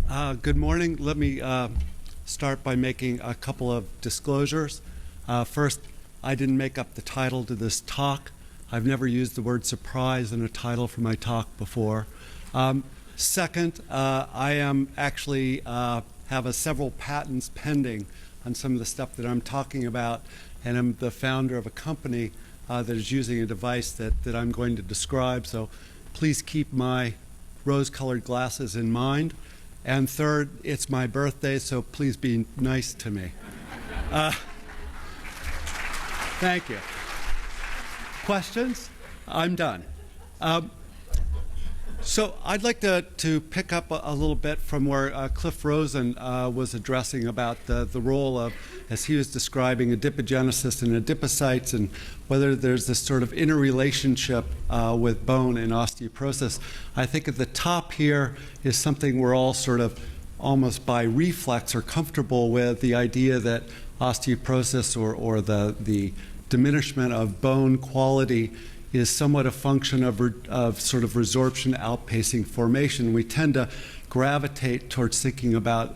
Good morning. Let me start by making a couple of disclosures. First, I didn't make up the title to this talk. I've never used the word surprise in a title for my talk before. Second, I am actually have several patents pending on some of the stuff that I'm talking about, and I'm the founder of a company that is using a device that I'm going to describe, so please keep my rose-colored glasses in mind. And third, it's my birthday, so please be nice to me. Thank you. Questions? I'm done. So I'd like to pick up a little bit from where Cliff Rosen was addressing about the role of, as he was describing, adipogenesis and adipocytes, and whether there's this sort of interrelationship with bone and osteoporosis. I think at the top here is something we're all sort of almost by reflex are comfortable with, the idea that osteoporosis or the diminishment of bone quality is somewhat a function of sort of resorption outpacing formation. We tend to gravitate towards thinking about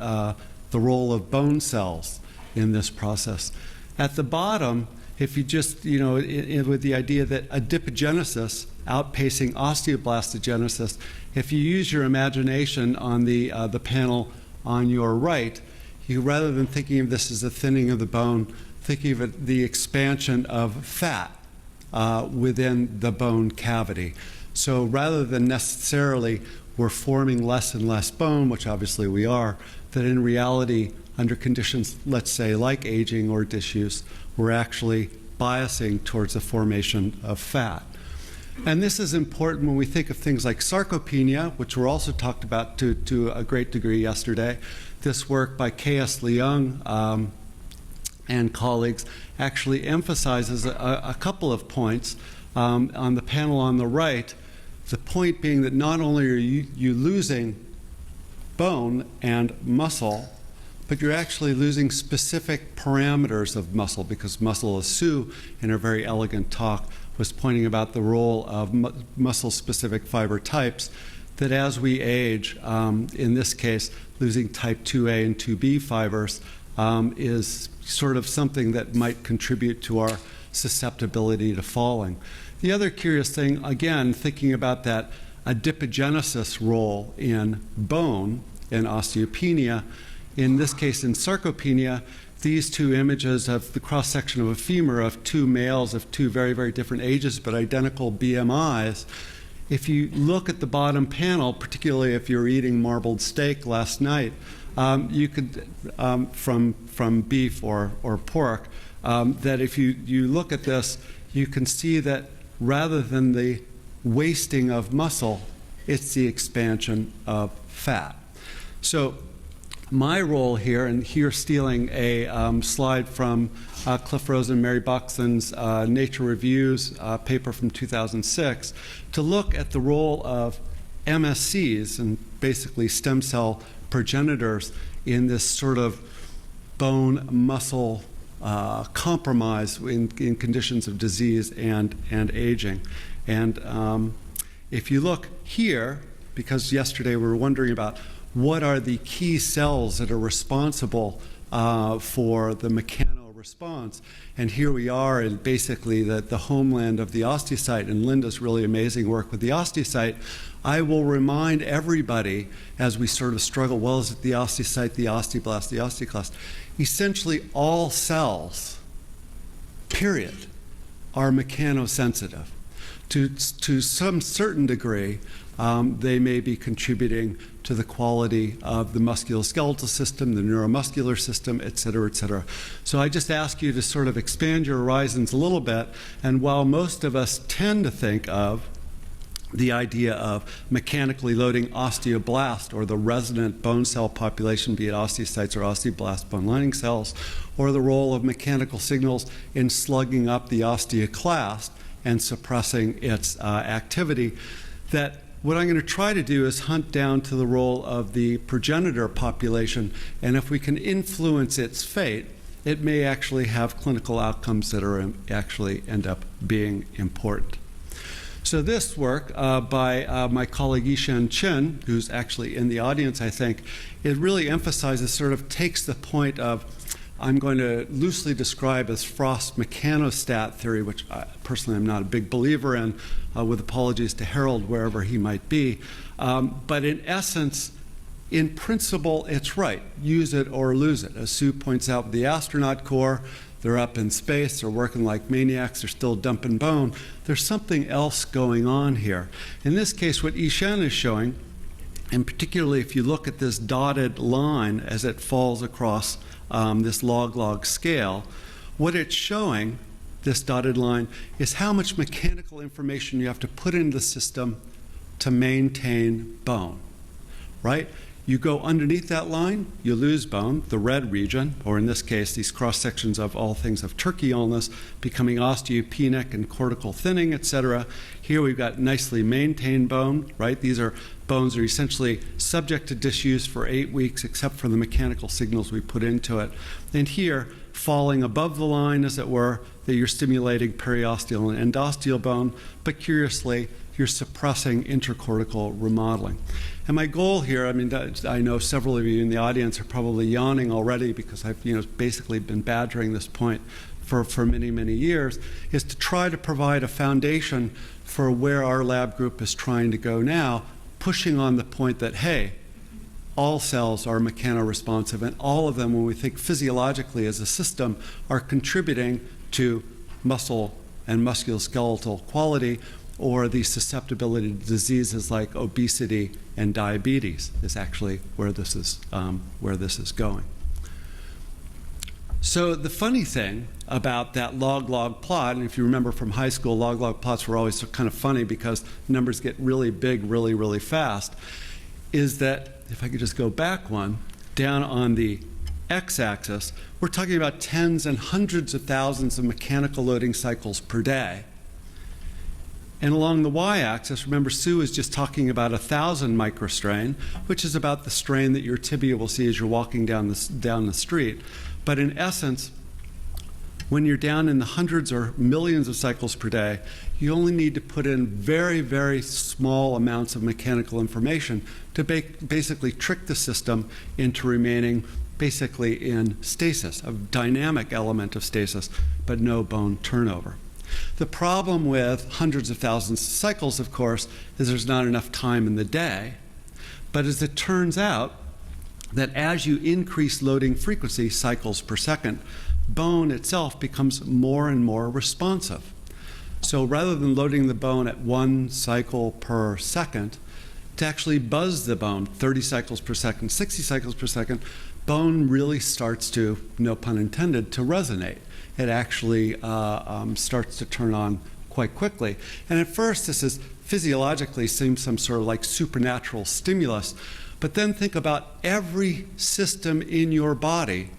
the role of bone cells in this process. At the bottom, if you just, with the idea that adipogenesis outpacing osteoblastogenesis, if you use your imagination on the panel on your right, you, rather than thinking of this as a thinning of the bone, thinking of it the expansion of fat within the bone cavity. So rather than necessarily we're forming less and less bone, which obviously we are, that in reality, under conditions, let's say, like aging or disuse, we're actually biasing towards the formation of fat. And this is important when we think of things like sarcopenia, which were also talked about to a great degree yesterday. This work by K.S. Leung and colleagues actually emphasizes a couple of points on the panel on the right. The point being that not only are you losing bone and muscle, but you're actually losing specific parameters of muscle, because muscle, as Sue, in her very elegant talk, was pointing about the role of muscle-specific fiber types, that as we age, in this case, losing type 2A and 2B fibers is sort of something that might contribute to our susceptibility to falling. The other curious thing, again, thinking about that adipogenesis role in bone in osteopenia, in this case in sarcopenia, these two images of the cross-section of a femur of two males of two very, very different ages but identical BMIs, if you look at the bottom panel, particularly if you're eating marbled steak last night, you could, from beef or pork, that if you look at this, you can see that rather than the wasting of muscle, it's the expansion of fat. So my role here, and here stealing a slide from Cliff Rosen and Mary Buxton's Nature Reviews paper from 2006, to look at the role of MSCs, and basically stem cell progenitors, in this sort of bone muscle compromise in conditions of disease and aging. And if you look here, because yesterday we were wondering about what are the key cells that are responsible for the mechano response, and here we are in basically the homeland of the osteocyte, and Linda's really amazing work with the osteocyte. I will remind everybody as we sort of struggle, well, is it the osteocyte, the osteoblast, the osteoclast? Essentially all cells, period, are mechanosensitive. To some certain degree, they may be contributing to the quality of the musculoskeletal system, the neuromuscular system, et cetera, et cetera. So I just ask you to sort of expand your horizons a little bit, and while most of us tend to think of the idea of mechanically loading osteoblast, or the resident bone cell population, be it osteocytes or osteoblast bone lining cells, or the role of mechanical signals in slugging up the osteoclast and suppressing its activity, that what I'm going to try to do is hunt down to the role of the progenitor population, and if we can influence its fate, it may actually have clinical outcomes that are actually end up being important. So this work by my colleague Yishan Chen, who's actually in the audience, I think, it really emphasizes, sort of takes the point of, I'm going to loosely describe as Frost's mechanostat theory, which I personally am not a big believer in, with apologies to Harold wherever he might be. But in essence, in principle, it's right. Use it or lose it. As Sue points out with the astronaut corps, they're up in space, they're working like maniacs, they're still dumping bone. There's something else going on here. In this case, what Yishan is showing, and particularly if you look at this dotted line as it falls across this log-log scale, what it's showing, this dotted line, is how much mechanical information you have to put into the system to maintain bone, right? You go underneath that line, you lose bone, the red region, or in this case, these cross-sections of all things of turkey illness, becoming osteopenic and cortical thinning, etc. Here we've got nicely maintained bone, right? These are bones that are essentially subject to disuse for 8 weeks, except for the mechanical signals we put into it. And here, falling above the line, as it were, that you're stimulating periosteal and endosteal bone, but curiously, you're suppressing intercortical remodeling. And my goal here, I mean, I know several of you in the audience are probably yawning already because I've basically been badgering this point for many, many years, is to try to provide a foundation for where our lab group is trying to go now, pushing on the point that, hey, all cells are mechanoresponsive, and all of them, when we think physiologically as a system, are contributing to muscle and musculoskeletal quality, or the susceptibility to diseases like obesity and diabetes is actually where this is going. So the funny thing about that log-log plot, and if you remember from high school, log-log plots were always kind of funny because numbers get really big really, really fast, is that, if I could just go back one, down on the x-axis, we're talking about tens and hundreds of thousands of mechanical loading cycles per day. And along the y-axis, remember Sue was just talking about 1,000 microstrain, which is about the strain that your tibia will see as you're walking down the street. But in essence, when you're down in the hundreds or millions of cycles per day, you only need to put in very, very small amounts of mechanical information to basically trick the system into remaining basically in stasis, a dynamic element of stasis, but no bone turnover. The problem with hundreds of thousands of cycles, of course, is there's not enough time in the day. But as it turns out, that as you increase loading frequency, cycles per second, bone itself becomes more and more responsive. So rather than loading the bone at 1 cycle per second, to actually buzz the bone 30 cycles per second, 60 cycles per second, bone really starts to, no pun intended, to resonate. It actually starts to turn on quite quickly. And at first, this is physiologically seems some sort of like supernatural stimulus. But then think about every system in your body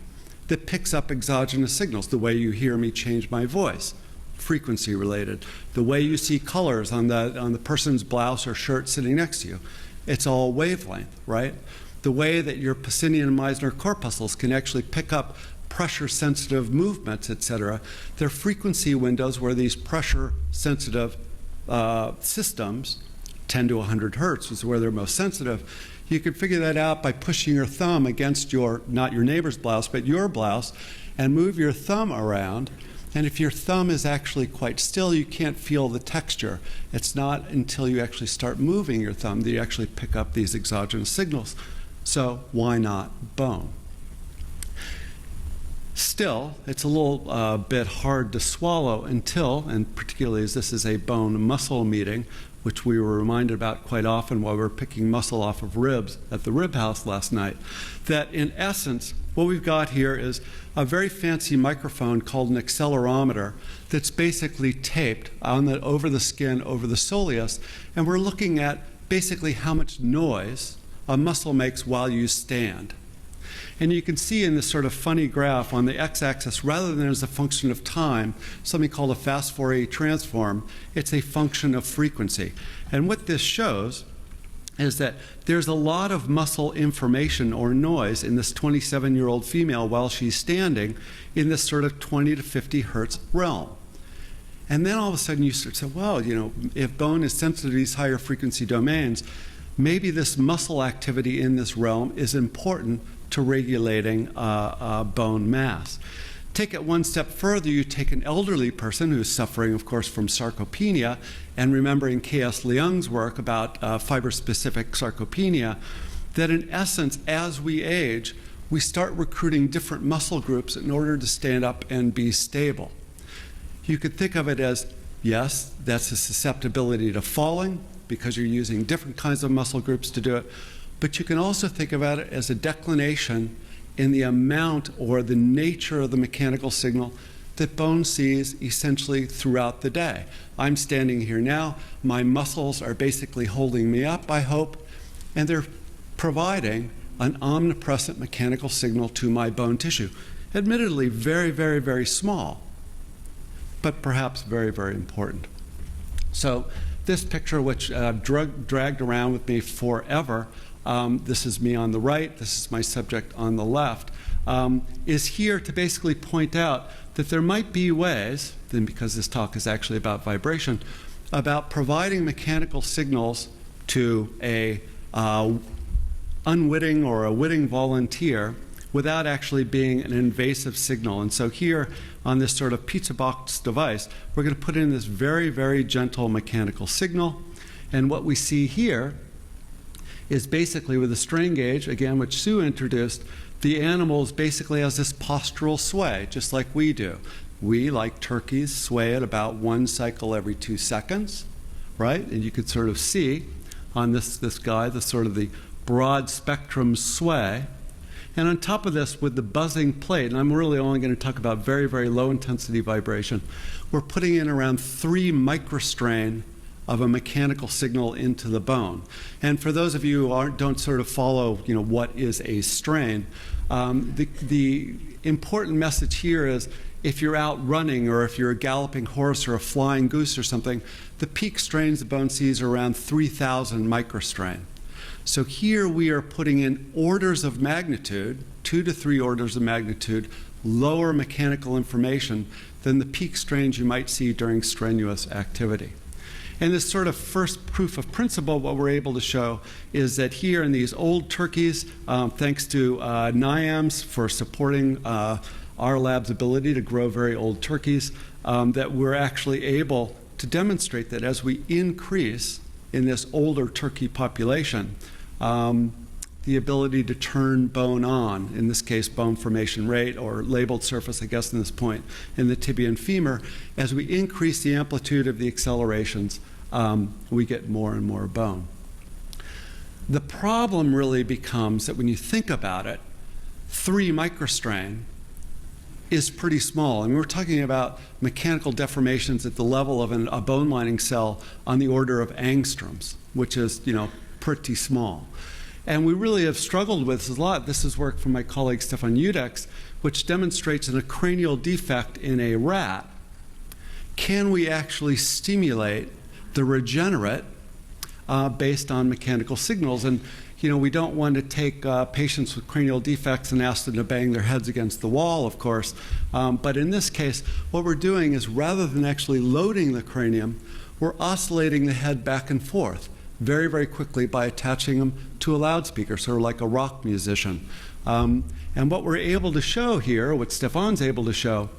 that picks up exogenous signals. The way you hear me change my voice, frequency related. The way you see colors on the person's blouse or shirt sitting next to you, it's all wavelength, right? The way that your Pacinian and Meissner corpuscles can actually pick up pressure-sensitive movements, etc. They're frequency windows where these pressure-sensitive systems, 10 to 100 hertz is where they're most sensitive. You can figure that out by pushing your thumb against not your neighbor's blouse, but your blouse, and move your thumb around. And if your thumb is actually quite still, you can't feel the texture. It's not until you actually start moving your thumb that you actually pick up these exogenous signals. So why not bone? Still, it's a little bit hard to swallow until, and particularly as this is a bone-muscle meeting, which we were reminded about quite often while we were picking muscle off of ribs at the rib house last night, that in essence, what we've got here is a very fancy microphone called an accelerometer that's basically taped over the skin, over the soleus, and we're looking at basically how much noise a muscle makes while you stand. And you can see in this sort of funny graph on the x-axis, rather than as a function of time, something called a fast Fourier transform, it's a function of frequency. And what this shows is that there's a lot of muscle information or noise in this 27-year-old female while she's standing in this sort of 20 to 50 hertz realm. And then all of a sudden you start to say, well, if bone is sensitive to these higher frequency domains, maybe this muscle activity in this realm is important to regulating bone mass. Take it one step further, you take an elderly person who's suffering, of course, from sarcopenia, and remember in K.S. Leung's work about fiber-specific sarcopenia, that in essence, as we age, we start recruiting different muscle groups in order to stand up and be stable. You could think of it as, yes, that's a susceptibility to falling because you're using different kinds of muscle groups to do it, but you can also think about it as a declination in the amount or the nature of the mechanical signal that bone sees essentially throughout the day. I'm standing here now, my muscles are basically holding me up, I hope, and they're providing an omnipresent mechanical signal to my bone tissue. Admittedly, very, very, very small, but perhaps very, very important. So this picture, which I've dragged around with me forever, this is me on the right, this is my subject on the left, is here to basically point out that there might be ways, then because this talk is actually about vibration, about providing mechanical signals to a unwitting or a witting volunteer without actually being an invasive signal. And so here on this sort of pizza box device, we're going to put in this very, very gentle mechanical signal. And what we see here is basically with a strain gauge, again, which Sue introduced, the animal basically has this postural sway, just like we do. We, like turkeys, sway at about 1 cycle every 2 seconds, right? And you could sort of see on this guy the sort of the broad spectrum sway. And on top of this, with the buzzing plate, and I'm really only going to talk about very, very low intensity vibration, we're putting in around 3 microstrain of a mechanical signal into the bone. And for those of you who don't sort of follow, what is a strain, the important message here is if you're out running or if you're a galloping horse or a flying goose or something, the peak strains the bone sees are around 3,000 microstrain. So here we are putting in orders of magnitude, 2 to 3 orders of magnitude, lower mechanical information than the peak strains you might see during strenuous activity. And this sort of first proof of principle, what we're able to show is that here in these old turkeys, thanks to NIAMS for supporting our lab's ability to grow very old turkeys, that we're actually able to demonstrate that as we increase in this older turkey population, the ability to turn bone on, in this case bone formation rate or labeled surface, I guess in this point, in the tibia and femur, as we increase the amplitude of the accelerations, we get more and more bone. The problem really becomes that when you think about it, 3 microstrain is pretty small. And we're talking about mechanical deformations at the level of a bone lining cell on the order of angstroms, which is, pretty small. And we really have struggled with this a lot. This is work from my colleague Stefan Judex, which demonstrates in a cranial defect in a rat, can we actually stimulate the regenerate based on mechanical signals? And we don't want to take patients with cranial defects and ask them to bang their heads against the wall, of course. But in this case, what we're doing is rather than actually loading the cranium, we're oscillating the head back and forth very, very quickly by attaching them to a loudspeaker, sort of like a rock musician. And what we're able to show here, what Stefan's able to show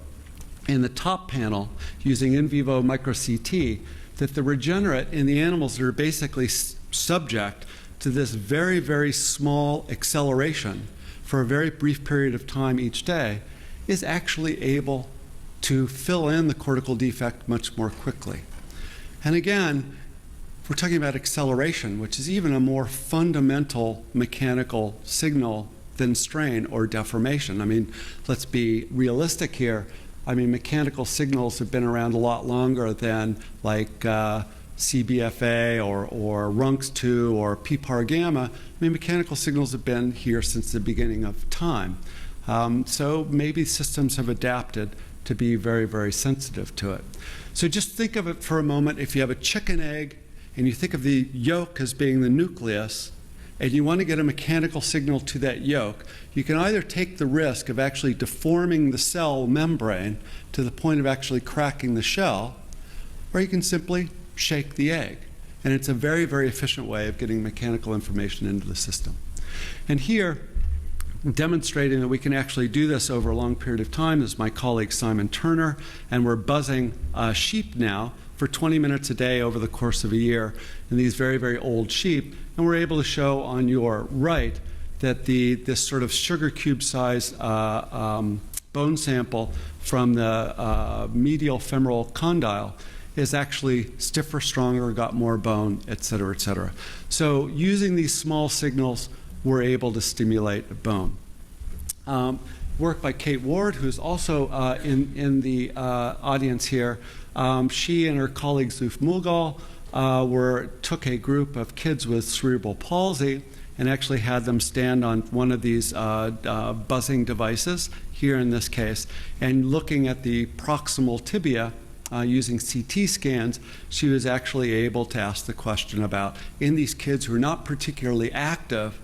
in the top panel using in vivo micro CT, that the regenerate in the animals that are basically subject to this very, very small acceleration for a very brief period of time each day is actually able to fill in the cortical defect much more quickly. And again, we're talking about acceleration, which is even a more fundamental mechanical signal than strain or deformation. I mean, let's be realistic here. I mean, mechanical signals have been around a lot longer than like CBFA or RUNX2 or PPAR gamma. I mean, mechanical signals have been here since the beginning of time. So maybe systems have adapted to be very, very sensitive to it. So just think of it for a moment. If you have a chicken egg and you think of the yolk as being the nucleus, and you want to get a mechanical signal to that yolk, you can either take the risk of actually deforming the cell membrane to the point of actually cracking the shell, or you can simply shake the egg. And it's a very, very efficient way of getting mechanical information into the system. And here, demonstrating that we can actually do this over a long period of time is my colleague Simon Turner, and we're buzzing sheep now for 20 minutes a day over the course of a year in these very, very old sheep. And we're able to show on your right that this sort of sugar cube size bone sample from the medial femoral condyle is actually stiffer, stronger, got more bone, et cetera, et cetera. So using these small signals, we're able to stimulate bone. Work by Kate Ward, who's also in the audience here. She and her colleague Zuf Mulgal took a group of kids with cerebral palsy and actually had them stand on one of these buzzing devices, here in this case, and looking at the proximal tibia using CT scans, she was actually able to ask the question about, in these kids who are not particularly active,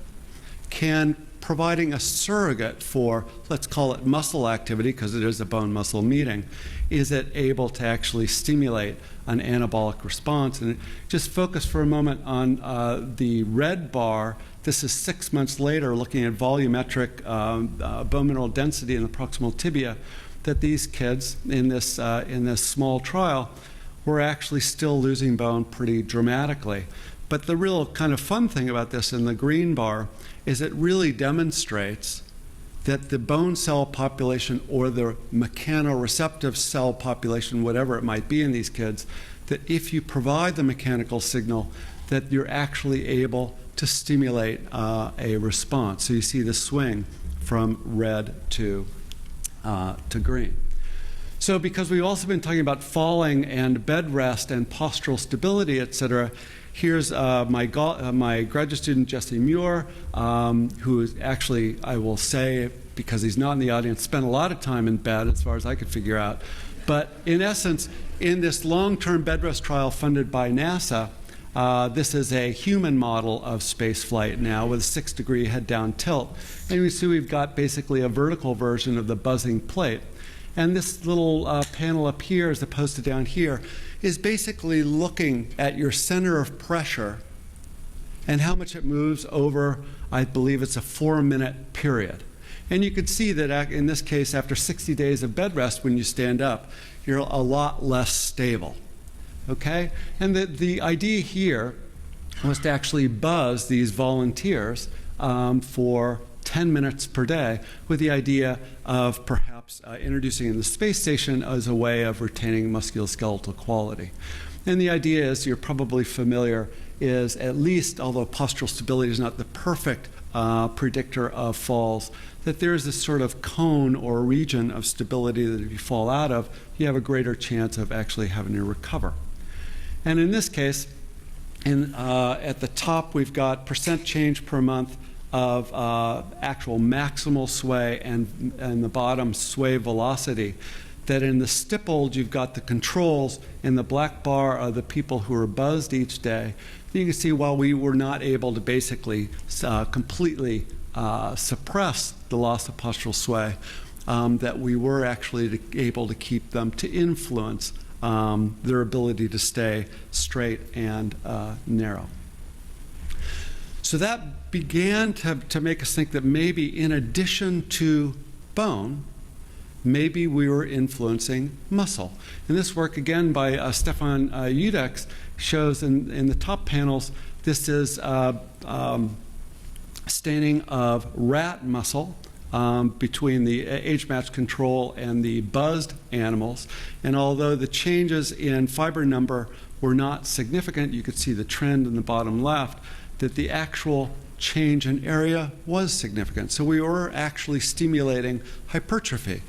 can providing a surrogate for, let's call it muscle activity, because it is a bone-muscle meeting, is it able to actually stimulate an anabolic response? And just focus for a moment on the red bar. This is 6 months later, looking at volumetric bone mineral density in the proximal tibia, that these kids in this small trial were actually still losing bone pretty dramatically. But the real kind of fun thing about this in the green bar is it really demonstrates that the bone cell population or the mechanoreceptive cell population, whatever it might be in these kids, that if you provide the mechanical signal, that you're actually able to stimulate a response. So you see the swing from red to green. So because we've also been talking about falling and bed rest and postural stability, et cetera, here's my graduate student, Jesse Muir, who is actually, I will say, because he's not in the audience, spent a lot of time in bed as far as I could figure out. But in essence, in this long-term bed rest trial funded by NASA, this is a human model of space flight now with a 6-degree head-down tilt. And you see we've got basically a vertical version of the buzzing plate. And this little panel up here, as opposed to down here, is basically looking at your center of pressure and how much it moves over, I believe it's a 4-minute period. And you can see that in this case, after 60 days of bed rest, when you stand up, you're a lot less stable. Okay? And the idea here was to actually buzz these volunteers for 10 minutes per day with the idea of perhaps introducing in the space station as a way of retaining musculoskeletal quality. And the idea is, you're probably familiar, is at least, although postural stability is not the perfect predictor of falls, that there is this sort of cone or region of stability that if you fall out of, you have a greater chance of actually having to recover. And in this case, at the top, we've got percent change per month of actual maximal sway and the bottom sway velocity. That in the stippled, you've got the controls, and the black bar are the people who are buzzed each day. You can see while we were not able to basically completely suppress the loss of postural sway, that we were actually able to keep them to influence their ability to stay straight and narrow. So that began to make us think that maybe in addition to bone, maybe we were influencing muscle. And this work, again, by Stefan Udex, shows in the top panels, this is staining of rat muscle between the age-matched control and the buzzed animals. And although the changes in fiber number were not significant, you could see the trend in the bottom left, that the actual change in area was significant. So we were actually stimulating hypertrophy.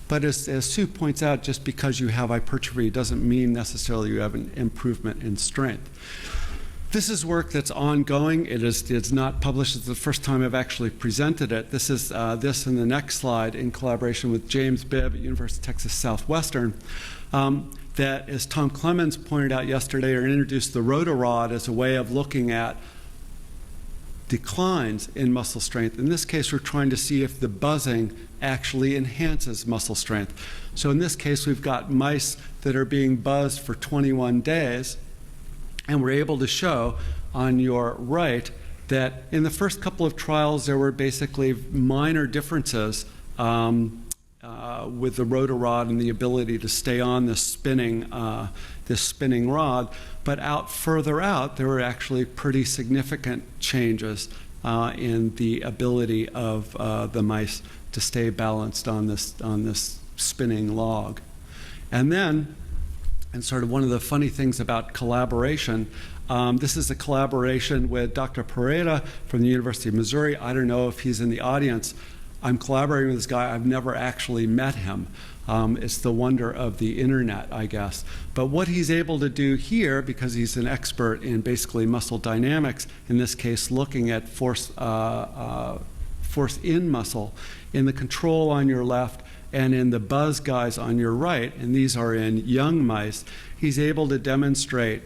But as Sue points out, just because you have hypertrophy doesn't mean necessarily you have an improvement in strength. This is work that's ongoing. It's not published. It's the first time I've actually presented it. This is this in the next slide in collaboration with James Bibb at University of Texas Southwestern. That, as Tom Clemens pointed out yesterday, or introduced the rotorod as a way of looking at declines in muscle strength. In this case, we're trying to see if the buzzing actually enhances muscle strength. So in this case, we've got mice that are being buzzed for 21 days, and we're able to show on your right that in the first couple of trials, there were basically minor differences with the rotor rod and the ability to stay on this spinning rod. But further out, there were actually pretty significant changes in the ability of the mice to stay balanced on this spinning log. And then, and sort of one of the funny things about collaboration, this is a collaboration with Dr. Pereira from the University of Missouri. I don't know if he's in the audience. I'm collaborating with this guy. I've never actually met him. It's the wonder of the internet, I guess. But what he's able to do here, because he's an expert in basically muscle dynamics, in this case looking at force in muscle, in the control on your left and in the buzz guys on your right, and these are in young mice, he's able to demonstrate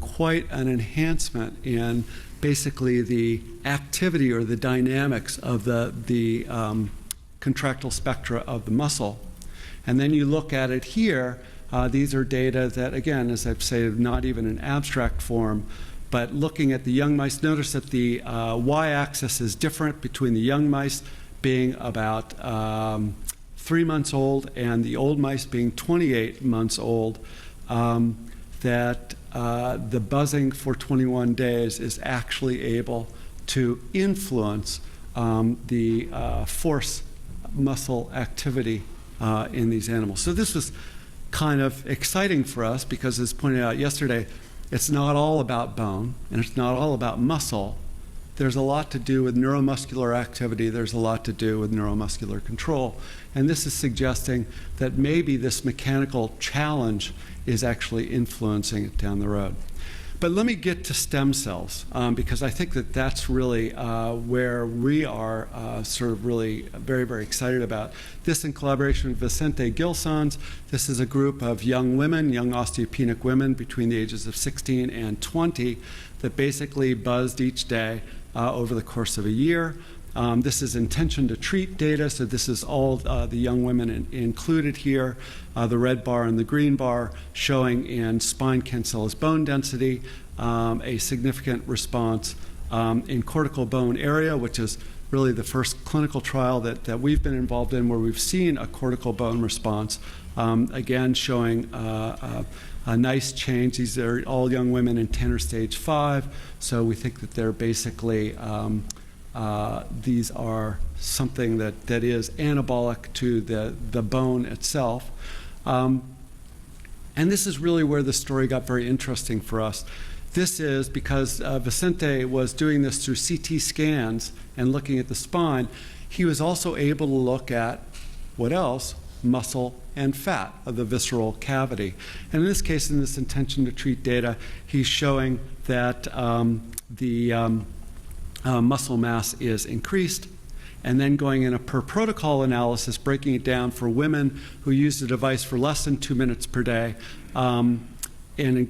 quite an enhancement in basically the activity or the dynamics of the contractile spectra of the muscle. And then you look at it here, these are data that, again, as I've said, not even in abstract form, but looking at the young mice, notice that the y-axis is different between the young mice being about 3 months old and the old mice being 28 months old, that the buzzing for 21 days is actually able to influence the force muscle activity in these animals. So this was kind of exciting for us because, as pointed out yesterday, it's not all about bone and it's not all about muscle. There's a lot to do with neuromuscular activity. There's a lot to do with neuromuscular control. And this is suggesting that maybe this mechanical challenge is actually influencing it down the road. But let me get to stem cells, because I think that that's really where we are sort of really very, very excited about. This in collaboration with Vicente Gilsons. This is a group of young women, young osteopenic women between the ages of 16 and 20 that basically buzzed each day over the course of a year. This is intention to treat data, so this is all the young women included here, the red bar and the green bar showing in spine cancellous bone density a significant response in cortical bone area, which is really the first clinical trial that we've been involved in where we've seen a cortical bone response, again showing a nice change. These are all young women in Tanner stage 5, so we think that they're basically these are something that is anabolic to the bone itself. And this is really where the story got very interesting for us. This is because Vicente was doing this through CT scans and looking at the spine. He was also able to look at, what else? Muscle and fat of the visceral cavity. And in this case, in this intention to treat data, he's showing that the muscle mass is increased, and then going in a per protocol analysis, breaking it down for women who use the device for less than 2 minutes per day, and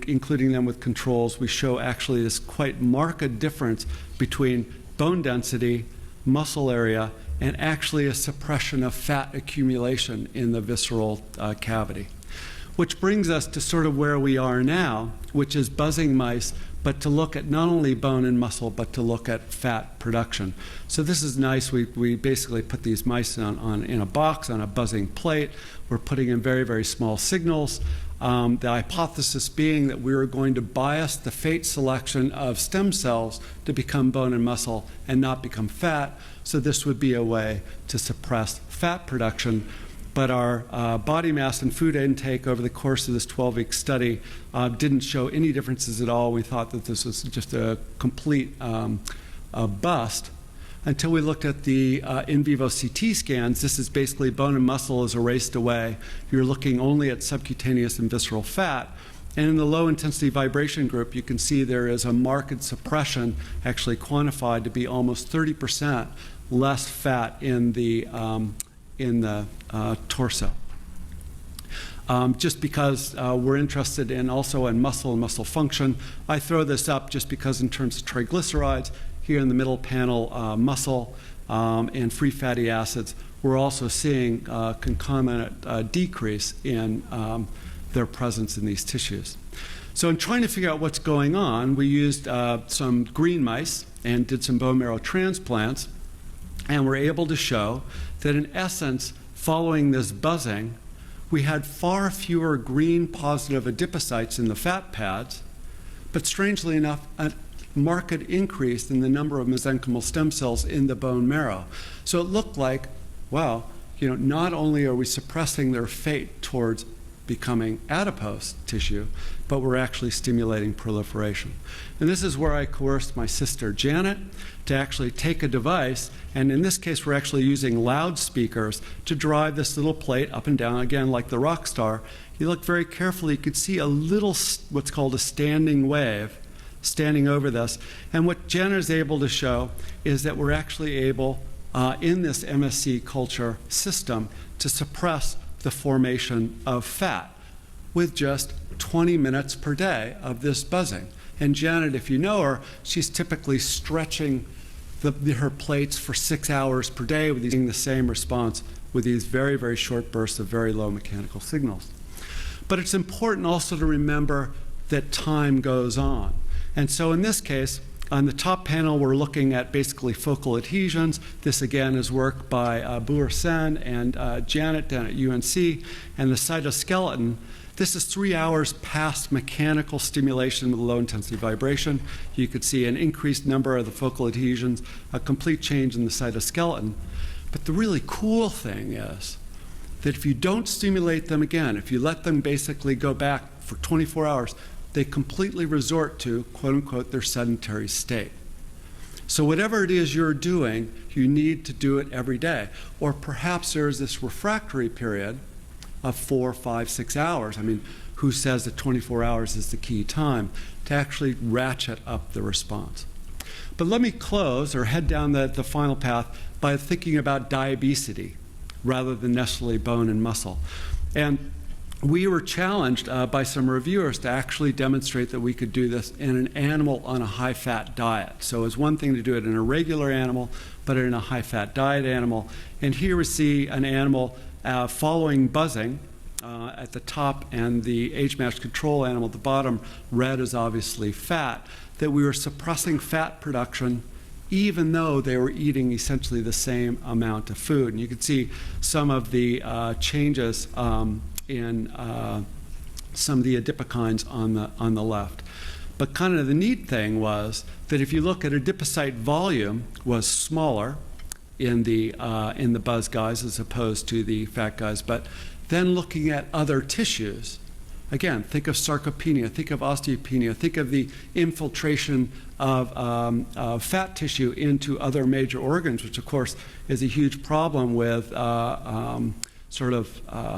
including them with controls, we show actually this quite marked difference between bone density, muscle area, and actually a suppression of fat accumulation in the visceral cavity. Which brings us to sort of where we are now, which is buzzing mice, but to look at not only bone and muscle, but to look at fat production. So this is nice. We basically put these mice in a box on a buzzing plate. We're putting in very, very small signals. The hypothesis being that we were going to bias the fate selection of stem cells to become bone and muscle and not become fat. So this would be a way to suppress fat production. But our body mass and food intake over the course of this 12-week study didn't show any differences at all. We thought that this was just a complete bust until we looked at the in vivo CT scans. This is basically bone and muscle is erased away. You're looking only at subcutaneous and visceral fat. And in the low-intensity vibration group, you can see there is a marked suppression, actually quantified to be almost 30% less fat in the torso. Just because we're interested in also in muscle and muscle function. I throw this up just because in terms of triglycerides, here in the middle panel, muscle and free fatty acids, we're also seeing concomitant decrease in their presence in these tissues. So in trying to figure out what's going on, we used some green mice and did some bone marrow transplants, and we're able to show that in essence, following this buzzing, we had far fewer green positive adipocytes in the fat pads, but strangely enough, a marked increase in the number of mesenchymal stem cells in the bone marrow. So it looked like, wow, not only are we suppressing their fate towards becoming adipose tissue, but we're actually stimulating proliferation. And this is where I coerced my sister Janet to actually take a device, and in this case we're actually using loudspeakers to drive this little plate up and down, again like the rock star. You look very carefully, you could see a little, what's called a standing wave, standing over this. And what Janet is able to show is that we're actually able, in this MSC culture system, to suppress the formation of fat with just 20 minutes per day of this buzzing. And Janet, if you know her, she's typically stretching her plates for 6 hours per day with the same response with these very, very short bursts of very low mechanical signals. But it's important also to remember that time goes on. And so in this case, on the top panel, we're looking at basically focal adhesions. This, again, is work by Boer Sen and Janet down at UNC. And the cytoskeleton, this is 3 hours past mechanical stimulation with low-intensity vibration. You could see an increased number of the focal adhesions, a complete change in the cytoskeleton. But the really cool thing is that if you don't stimulate them again, if you let them basically go back for 24 hours, they completely resort to, quote unquote, their sedentary state. So whatever it is you're doing, you need to do it every day. Or perhaps there's this refractory period of 4, 5, 6 hours. I mean, who says that 24 hours is the key time to actually ratchet up the response? But let me close or head down the final path by thinking about diabesity rather than necessarily bone and muscle. And we were challenged by some reviewers to actually demonstrate that we could do this in an animal on a high-fat diet. So it's one thing to do it in a regular animal, but in a high-fat diet animal. And here we see an animal following buzzing at the top, and the age-matched control animal at the bottom, red is obviously fat, that we were suppressing fat production even though they were eating essentially the same amount of food. And you can see some of the changes in some of the adipokines on the left. But kind of the neat thing was that if you look at adipocyte volume was smaller in the buzz guys as opposed to the fat guys. But then looking at other tissues, again, think of sarcopenia, think of osteopenia, think of the infiltration of fat tissue into other major organs, which of course is a huge problem with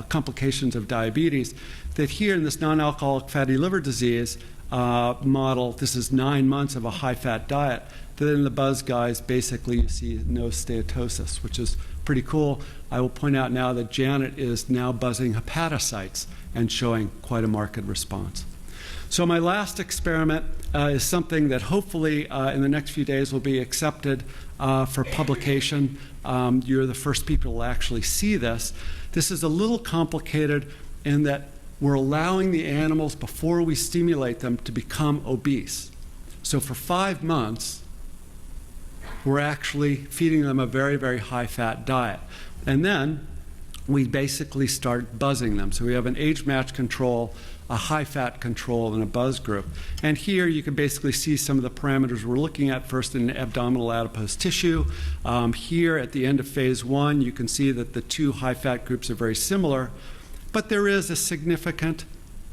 complications of diabetes, that here in this non-alcoholic fatty liver disease model, this is 9 months of a high-fat diet, that in the buzz guys, basically you see no steatosis, which is pretty cool. I will point out now that Janet is now buzzing hepatocytes and showing quite a marked response. So my last experiment is something that hopefully in the next few days will be accepted for publication. You're the first people to actually see this. This is a little complicated in that we're allowing the animals, before we stimulate them, to become obese. So for 5 months, we're actually feeding them a very, very high-fat diet. And then we basically start buzzing them. So we have an age-matched control, a high-fat control, and a buzz group. And here you can basically see some of the parameters we're looking at, first in abdominal adipose tissue. Here at the end of phase 1, you can see that the 2 high-fat groups are very similar, but there is a significant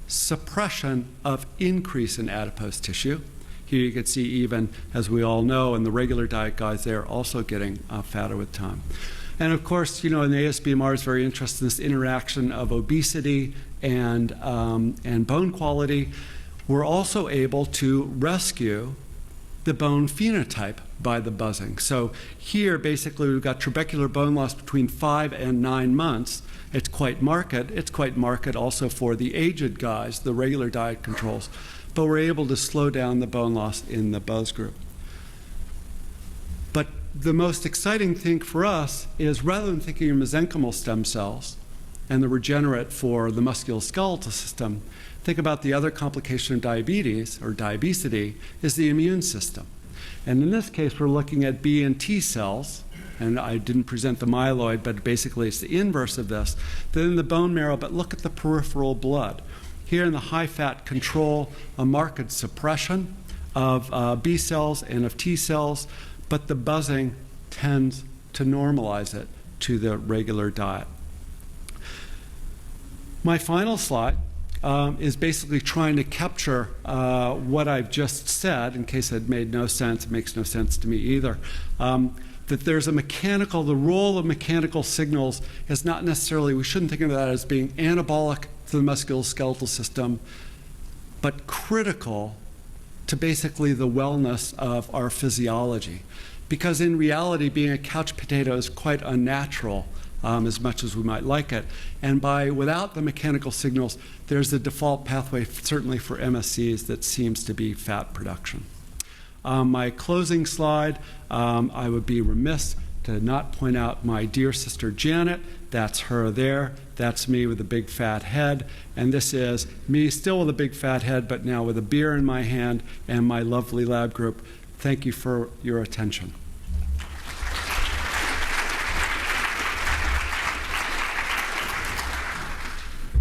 suppression of increase in adipose tissue. Here you can see, even as we all know, in the regular diet guys, they are also getting fatter with time. And of course, you know, and the ASBMR is very interested in this interaction of obesity and bone quality. We're also able to rescue the bone phenotype by the buzzing. So here, basically, we've got trabecular bone loss between 5 and 9 months. It's quite marked. It's quite marked also for the aged guys, the regular diet controls. But we're able to slow down the bone loss in the buzz group. the most exciting thing for us is rather than thinking of mesenchymal stem cells and the regenerate for the musculoskeletal system, think about the other complication of diabetes or diabesity is the immune system. And in this case, we're looking at B and T cells. And I didn't present the myeloid, but basically it's the inverse of this. Then in the bone marrow, but look at the peripheral blood. Here in the high-fat control, a marked suppression of B cells and of T cells, but the buzzing tends to normalize it to the regular diet. My final slide is basically trying to capture what I've just said, in case it made no sense. It makes no sense to me either. That there's a mechanical, the role of mechanical signals is not necessarily, we shouldn't think of that as being anabolic to the musculoskeletal system, but critical to basically the wellness of our physiology. Because in reality, being a couch potato is quite unnatural, as much as we might like it. And without the mechanical signals, there's a default pathway, certainly for MSCs, that seems to be fat production. My closing slide, I would be remiss to not point out my dear sister Janet. That's her there. That's me with a big fat head. And this is me still with a big fat head, but now with a beer in my hand and my lovely lab group. Thank you for your attention.